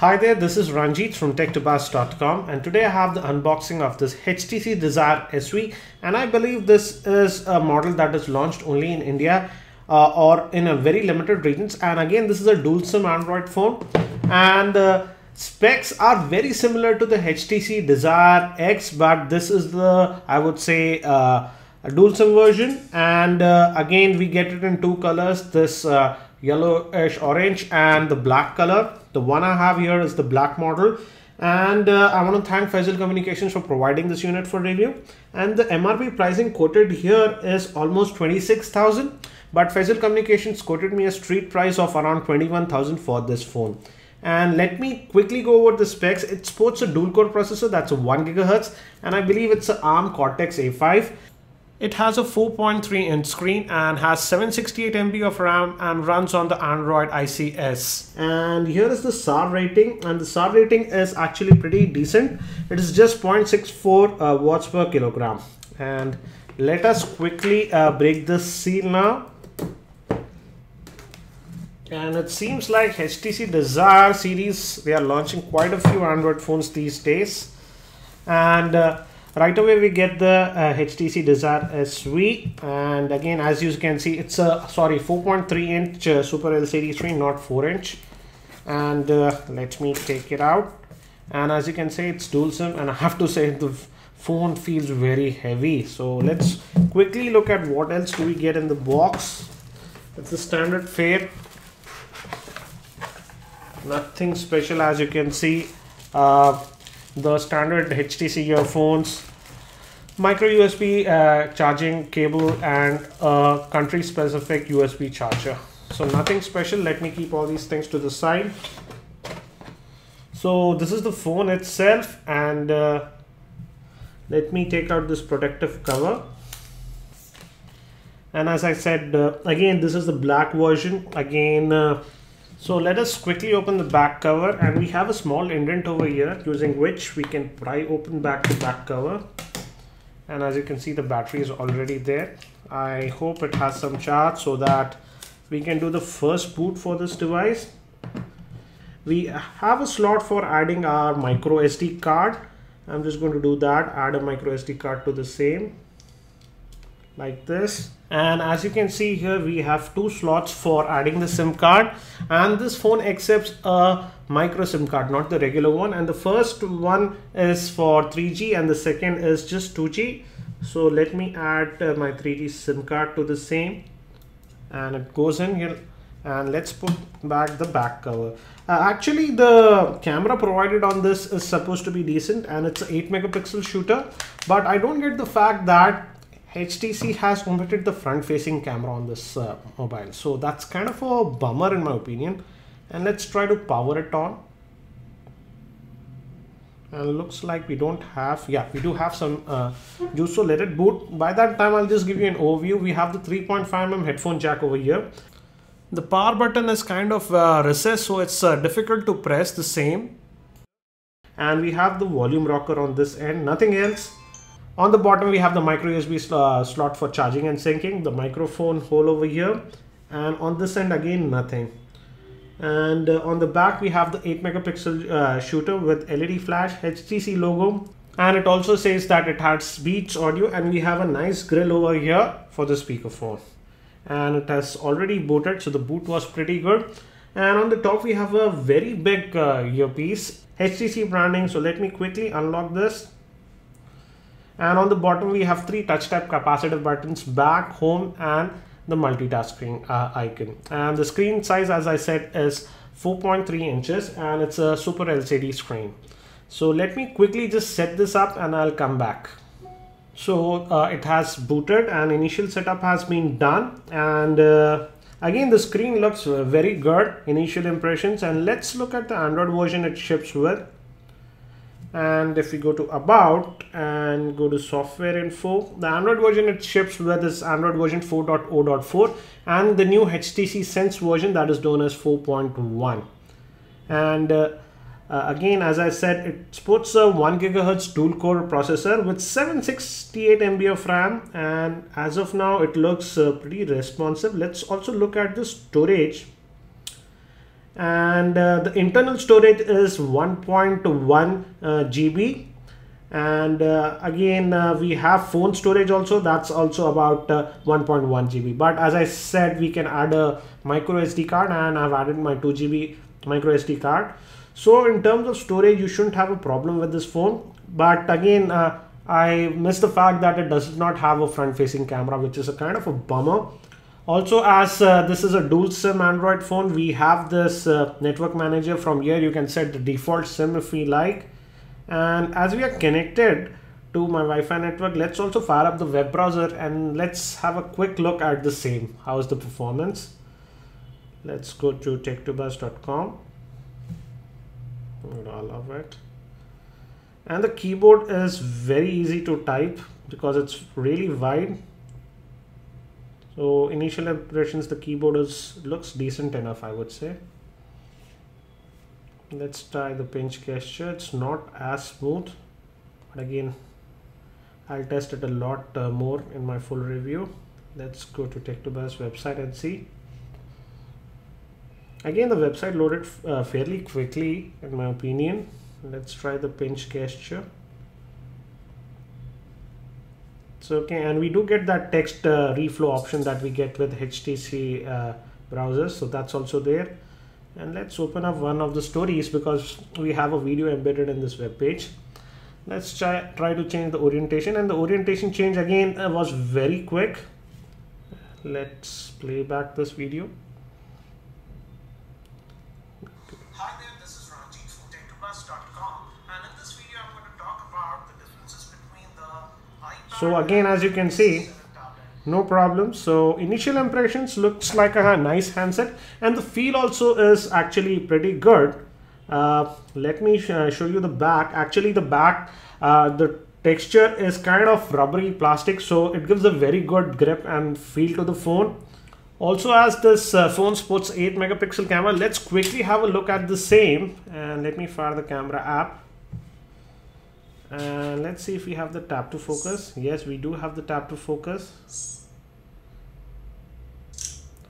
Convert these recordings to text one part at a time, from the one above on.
Hi there, this is Ranjit from techtobuzz.com, and today I have the unboxing of this HTC Desire SV, and I believe this is a model that is launched only in India or in a very limited regions. And again, this is a dual SIM Android phone, and specs are very similar to the HTC Desire X, but this is the, I would say, a dual SIM version. And again, we get it in two colors, this yellowish orange and the black color. The one I have here is the black model, and I want to thank Faisal Communications for providing this unit for review. And the MRP pricing quoted here is almost 26,000, but Faisal Communications quoted me a street price of around 21,000 for this phone. And let me quickly go over the specs. It sports a dual core processor, that's a 1 GHz, and I believe it's an ARM Cortex A5. It has a 4.3-inch screen and has 768 MB of RAM and runs on the Android ICS. And here is the SAR rating, and the SAR rating is actually pretty decent. It is just 0.64 watts per kilogram. And let us quickly break this seal now. And it seems like HTC Desire series, they are launching quite a few Android phones these days. And right away we get the HTC Desire SV, and again, as you can see, it's a 4.3-inch Super LCD screen, not 4-inch. And let me take it out, and as you can see, it's dual SIM, and I have to say the phone feels very heavy. So let's quickly look at what else do we get in the box. It's the standard fare, nothing special. As you can see, the standard HTC earphones, micro USB charging cable, and a country specific USB charger. So nothing special. Let me keep all these things to the side. So this is the phone itself, and let me take out this protective cover. And as I said, again, this is the black version again. So let us quickly open the back cover, and we have a small indent over here using which we can pry open back the back cover. And as you can see, the battery is already there. I hope it has some charge so that we can do the first boot for this device. We have a slot for adding our micro SD card. I'm just going to do that, add a micro SD card to the same, like this. And as you can see here, we have two slots for adding the SIM card, and this phone accepts a micro SIM card, not the regular one. And the first one is for 3G and the second is just 2G. So let me add my 3G SIM card to the same, and it goes in here. And let's put back the back cover. Actually, the camera provided on this is supposed to be decent, and it's an 8-megapixel shooter, but I don't get the fact that HTC has omitted the front-facing camera on this mobile. So that's kind of a bummer in my opinion. And let's try to power it on. And it looks like we don't have, yeah, we do have some juice, so let it boot. By that time, I'll just give you an overview. We have the 3.5mm headphone jack over here. The power button is kind of recessed, so it's difficult to press the same. And we have the volume rocker on this end, nothing else. On the bottom, we have the micro USB slot for charging and syncing, the microphone hole over here, and on this end again, nothing. And on the back, we have the 8-megapixel shooter with LED flash, HTC logo, and it also says that it has Beats audio, and we have a nice grill over here for the speakerphone. And it has already booted, so the boot was pretty good. And on the top, we have a very big earpiece, HTC branding. So let me quickly unlock this. And on the bottom, we have three touch type capacitive buttons, back, home, and the multitasking icon. And the screen size, as I said, is 4.3 inches, and it's a Super LCD screen. So let me quickly just set this up and I'll come back. So it has booted and initial setup has been done. And again, the screen looks very good, initial impressions. And let's look at the Android version it ships with. And if we go to about and go to software info, the Android version it ships with is Android version 4.0.4 and the new HTC Sense version that is known as 4.1. And again, as I said, it sports a 1 GHz dual core processor with 768 MB of RAM, and as of now it looks pretty responsive. Let's also look at the storage. and the internal storage is 1.1 GB. And again, we have phone storage also, that's also about 1.1 GB. But as I said, we can add a micro SD card, and I've added my 2 GB micro SD card. So in terms of storage, you shouldn't have a problem with this phone. But again, I missed the fact that it does not have a front facing camera, which is a kind of a bummer. Also, as this is a dual SIM Android phone, we have this network manager. From here you can set the default SIM if we like. And as we are connected to my Wi-Fi network, let's also fire up the web browser and let's have a quick look at the same. How is the performance? Let's go to tech2buzz.com. I love it. And the keyboard is very easy to type because it's really wide. So initial impressions, the keyboard looks decent enough, I would say. Let's try the pinch gesture. It's not as smooth, but again, I'll test it a lot more in my full review. Let's go to Tech2Buzz website and see. Again, the website loaded fairly quickly in my opinion. Let's try the pinch gesture. It's okay, and we do get that text reflow option that we get with HTC browsers, so that's also there. And let's open up one of the stories because we have a video embedded in this web page. Let's try to change the orientation, and the orientation change again was very quick. Let's play back this video. Hi there, this is Ranjit from Tech2Buzz.com, and in this video I'm going to talk about the differences between the iPad. So again, as you can see, no problem. So initial impressions looks like a nice handset, and the feel also is actually pretty good. Let me show you the back. Actually, the back, the texture is kind of rubbery plastic, so it gives a very good grip and feel to the phone. Also, as this phone sports 8 megapixel camera, let's quickly have a look at the same, and let me fire the camera app. And let's see if we have the tap to focus. Yes, we do have the tap to focus,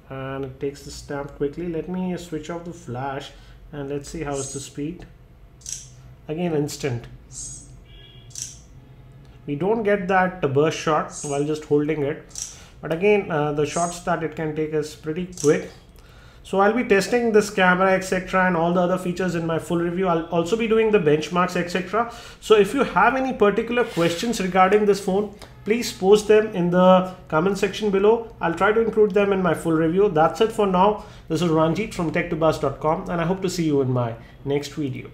and it takes the stamp quickly. Let me switch off the flash and let's see how is the speed. Again, instant. We don't get that burst shot while just holding it, but again, the shots that it can take is pretty quick. So I'll be testing this camera, etc., and all the other features in my full review. I'll also be doing the benchmarks, etc. So if you have any particular questions regarding this phone, please post them in the comment section below. I'll try to include them in my full review. That's it for now. This is Ranjit from Tech2Buzz.com, and I hope to see you in my next video.